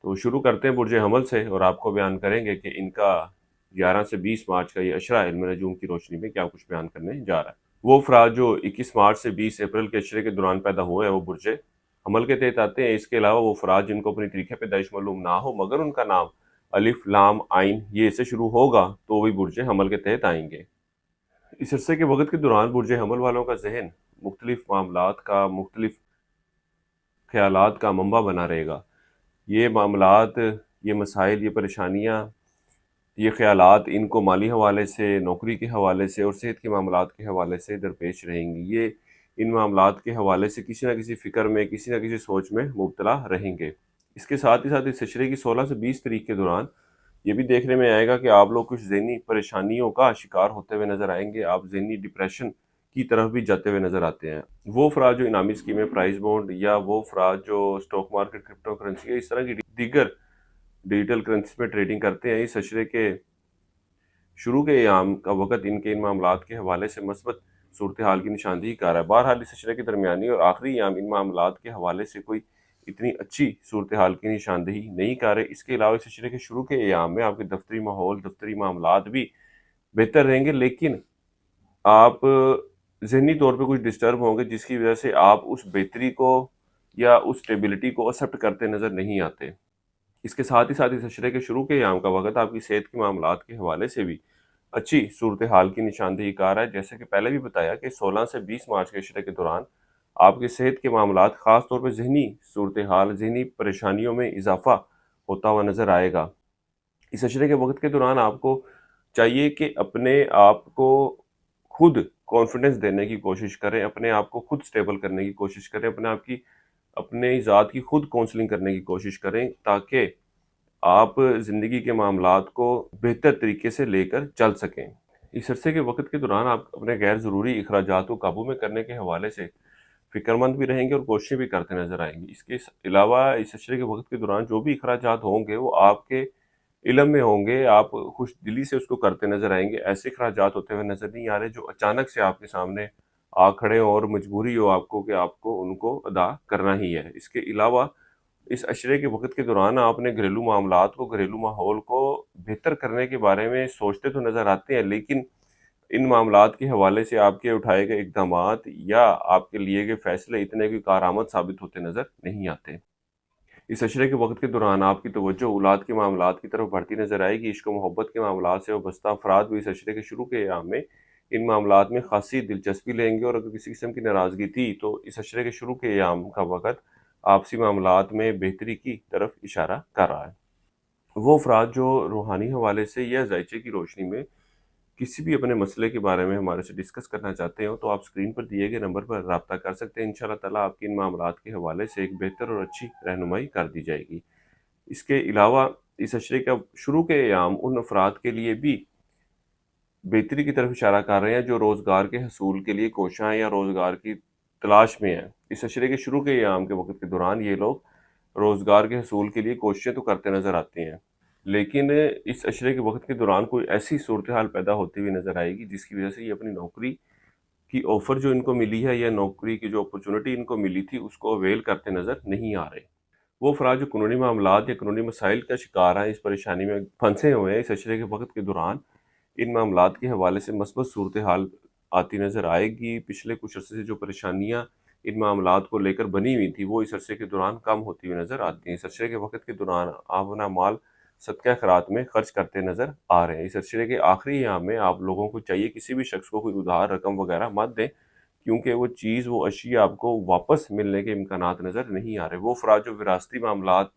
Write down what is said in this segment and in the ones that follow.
تو شروع کرتے ہیں برج حمل سے، اور آپ کو بیان کریں گے کہ ان کا 11 سے 20 مارچ کا یہ اشرہ علم نجوم کی روشنی میں کیا کچھ بیان کرنے جا رہا ہے۔ وہ افراد جو 21 مارچ سے 20 اپریل کے اشرے کے دوران پیدا ہوئے ہیں وہ برج حمل کے تحت آتے ہیں۔ اس کے علاوہ وہ افراد جن کو اپنی تاریخ پیدائش معلوم نہ ہو مگر ان کا نام الف لام عین یہ سے شروع ہوگا تو وہی برج حمل کے تحت آئیں گے۔ اس عرصے کے وقت کے دوران برج حمل والوں کا ذہن مختلف معاملات کا، مختلف خیالات کا منبع بنا رہے گا۔ یہ معاملات، یہ مسائل، یہ پریشانیاں، یہ خیالات ان کو مالی حوالے سے، نوکری کے حوالے سے اور صحت کے معاملات کے حوالے سے درپیش رہیں گی۔ یہ ان معاملات کے حوالے سے کسی نہ کسی فکر میں، کسی نہ کسی سوچ میں مبتلا رہیں گے۔ اس کے ساتھ ہی ساتھ اس عشرے کی 16 سے 20 تاریخ کے دوران یہ بھی دیکھنے میں آئے گا کہ آپ لوگ کچھ ذہنی پریشانیوں کا شکار ہوتے ہوئے نظر آئیں گے۔ آپ ذہنی ڈپریشن کی طرف بھی جاتے ہوئے نظر آتے ہیں۔ وہ افراد جو انعامی اسکیمیں، پرائز بونڈ، یا وہ افراد جو اسٹاک مارکیٹ، کرپٹو کرنسی یا اس طرح کی دیگر ڈیجیٹل کرنسی میں ٹریڈنگ کرتے ہیں، اس عشرے کے شروع کے ایام کا وقت ان معاملات کے حوالے سے مثبت صورتحال کی نشاندہی کر رہا ہے۔ بہرحال اس عشرے کے درمیانی اور آخری ایام ان معاملات کے حوالے سے کوئی اتنی اچھی صورتحال کی نشاندہی نہیں کر رہے۔ اس کے علاوہ اس عشرے کے شروع کے ایام میں آپ کے دفتری ماحول، دفتری معاملات بھی بہتر رہیں گے، لیکن آپ ذہنی طور پہ کچھ ڈسٹرب ہوں گے جس کی وجہ سے آپ اس بہتری کو یا اس اسٹیبلٹی کو ایکسیپٹ کرتے نظر نہیں آتے۔ اس کے ساتھ ہی ساتھ اس عشرے کے شروع کے ایام کا وقت آپ کی صحت کے معاملات کے حوالے سے بھی اچھی صورتحال کی نشاندہی کار ہے۔ جیسے کہ پہلے بھی بتایا کہ 16 سے 20 مارچ کے عشرے کے دوران آپ کے صحت کے معاملات، خاص طور پہ ذہنی صورتحال، ذہنی پریشانیوں میں اضافہ ہوتا ہوا نظر آئے گا۔ اس عشرے کے وقت کے دوران آپ کو چاہیے کہ اپنے آپ کو خود کانفیڈنس دینے کی کوشش کریں، اپنے آپ کو خود سٹیبل کرنے کی کوشش کریں، اپنے ذات کی خود کونسلنگ کرنے کی کوشش کریں تاکہ آپ زندگی کے معاملات کو بہتر طریقے سے لے کر چل سکیں۔ اس عرصے کے وقت کے دوران آپ اپنے غیر ضروری اخراجات کو قابو میں کرنے کے حوالے سے فکر مند بھی رہیں گے اور کوششیں بھی کرتے نظر آئیں گے۔ اس کے علاوہ اس عشرے کے وقت کے دوران جو بھی اخراجات ہوں گے وہ آپ کے علم میں ہوں گے، آپ خوش دلی سے اس کو کرتے نظر آئیں گے۔ ایسے اخراجات ہوتے ہوئے نظر نہیں آ رہے جو اچانک سے آپ کے سامنے آ کھڑے ہوں اور مجبوری ہو آپ کو کہ آپ کو ان کو ادا کرنا ہی ہے۔ اس کے علاوہ اس عشرے کے وقت کے دوران آپ نے گھریلو معاملات کو، گھریلو ماحول کو بہتر کرنے کے بارے میں سوچتے تو نظر آتے ہیں، لیکن ان معاملات کے حوالے سے آپ کے اٹھائے گئے اقدامات یا آپ کے لیے گئے فیصلے اتنے کوئی کارآمد ثابت ہوتے نظر نہیں آتے۔ اس عشرے کے وقت کے دوران آپ کی توجہ اولاد کے معاملات کی طرف بڑھتی نظر آئے گی۔ عشق و محبت کے معاملات سے وابستہ افراد بھی اس عشرے کے شروع کے ایام میں ان معاملات میں خاصی دلچسپی لیں گے، اور اگر کسی قسم کی ناراضگی تھی تو اس عشرے کے شروع کے ایام کا وقت آپسی معاملات میں بہتری کی طرف اشارہ کر رہا ہے۔ وہ افراد جو روحانی حوالے سے یا ذائچے کی روشنی میں کسی بھی اپنے مسئلے کے بارے میں ہمارے سے ڈسکس کرنا چاہتے ہو تو آپ اسکرین پر دیے گئے نمبر پر رابطہ کر سکتے ہیں۔ انشاءاللہ تعالیٰ آپ کی ان معاملات کے حوالے سے ایک بہتر اور اچھی رہنمائی کر دی جائے گی۔ اس کے علاوہ اس عشرے کا شروع کے ایام ان افراد کے لیے بھی بہتری کی طرف اشارہ کر رہے ہیں جو روزگار کے حصول کے لیے کوشاں ہیں یا روزگار کی تلاش میں ہیں۔ اس عشرے کے شروع کے ایام کے وقت کے دوران یہ لوگ روزگار کے حصول کے لیے کوششیں تو کرتے نظر آتے ہیں، لیکن اس عشرے کے وقت کے دوران کوئی ایسی صورتحال پیدا ہوتی ہوئی نظر آئے گی جس کی وجہ سے یہ اپنی نوکری کی آفر جو ان کو ملی ہے یا نوکری کی جو اپرچونٹی ان کو ملی تھی اس کو اویل کرتے نظر نہیں آ رہے۔ وہ افراد جو قانونی معاملات یا قانونی مسائل کا شکار ہیں، اس پریشانی میں پھنسے ہوئے ہیں، اس عشرے کے وقت کے دوران ان معاملات کے حوالے سے مثبت صورتحال آتی نظر آئے گی۔ پچھلے کچھ عرصے سے جو پریشانیاں ان معاملات کو لے کر بنی ہوئی تھی وہ اس عرصے کے دوران کم ہوتی ہوئی نظر آتی ہیں۔ اس عرصے کے وقت کے دوران آپ اپنا مال صدقہ خیرات میں خرچ کرتے نظر آ رہے ہیں۔ اس عشرے کے آخری ایام میں آپ لوگوں کو چاہیے کسی بھی شخص کو کوئی ادھار رقم وغیرہ مت دیں، کیونکہ وہ چیز، وہ اشیاء آپ کو واپس ملنے کے امکانات نظر نہیں آ رہے۔ وہ افراد جو وراثتی معاملات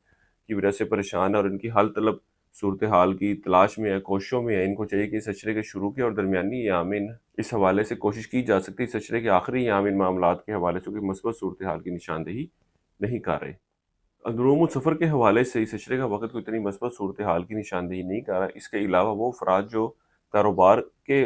کی وجہ سے پریشان اور ان کی حل طلب صورتحال کی تلاش میں ہے، کوششوں میں ہے، ان کو چاہیے کہ اس عشرے کے شروع کے اور درمیانی ایام میں اس حوالے سے کوشش کی جا سکتی ہے۔ اس عشرے کے آخری ایام ان معاملات کے حوالے سے کوئی مثبت صورتحال کی نشاندہی نہیں کر رہے۔ اندرون سفر کے حوالے سے اس عشرے کا وقت کو اتنی مثبت صورتحال کی نشاندہی نہیں کر رہا۔ اس کے علاوہ وہ افراد جو کاروبار کے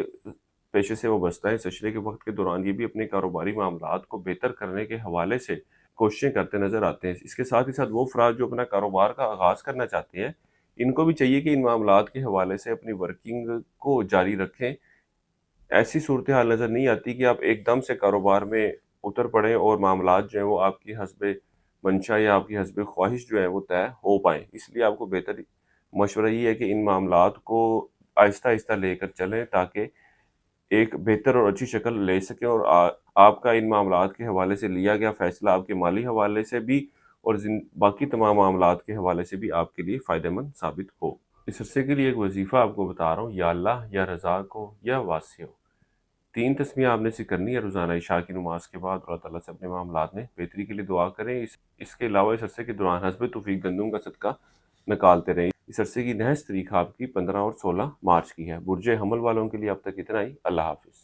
پیشے سے وابستہ ہیں، اس عشرے کے وقت کے دوران یہ بھی اپنے کاروباری معاملات کو بہتر کرنے کے حوالے سے کوششیں کرتے نظر آتے ہیں۔ اس کے ساتھ ہی ساتھ وہ افراد جو اپنا کاروبار کا آغاز کرنا چاہتے ہیں ان کو بھی چاہیے کہ ان معاملات کے حوالے سے اپنی ورکنگ کو جاری رکھیں۔ ایسی صورتحال نظر نہیں آتی کہ آپ ایک دم سے کاروبار میں اتر پڑیں اور معاملات جو ہیں وہ آپ کی حسب منشا یا آپ کی حسب خواہش جو ہے وہ طے ہو پائیں۔ اس لیے آپ کو بہتر مشورہ یہ ہے کہ ان معاملات کو آہستہ آہستہ لے کر چلیں تاکہ ایک بہتر اور اچھی شکل لے سکیں، اور آپ کا ان معاملات کے حوالے سے لیا گیا فیصلہ آپ کے مالی حوالے سے بھی اور باقی تمام معاملات کے حوالے سے بھی آپ کے لیے فائدہ مند ثابت ہو۔ اس عرصے کے لیے ایک وظیفہ آپ کو بتا رہا ہوں، یا اللہ، یا رزاق ہو، یا واسع ہو۔ 3 تسمیہ آپ نے سے کرنی ہے روزانہ عشاء کی نماز کے بعد، اور اللہ تعالیٰ سے اپنے معاملات میں بہتری کے لیے دعا کریں۔ اس کے علاوہ اس عرصے کے دوران حسب توفیق گندم کا صدقہ نکالتے رہیں۔ اس عرصے کی نحس تاریخ آپ کی 15 اور 16 مارچ کی ہے۔ برج حمل والوں کے لیے اب تک اتنا ہی۔ اللہ حافظ۔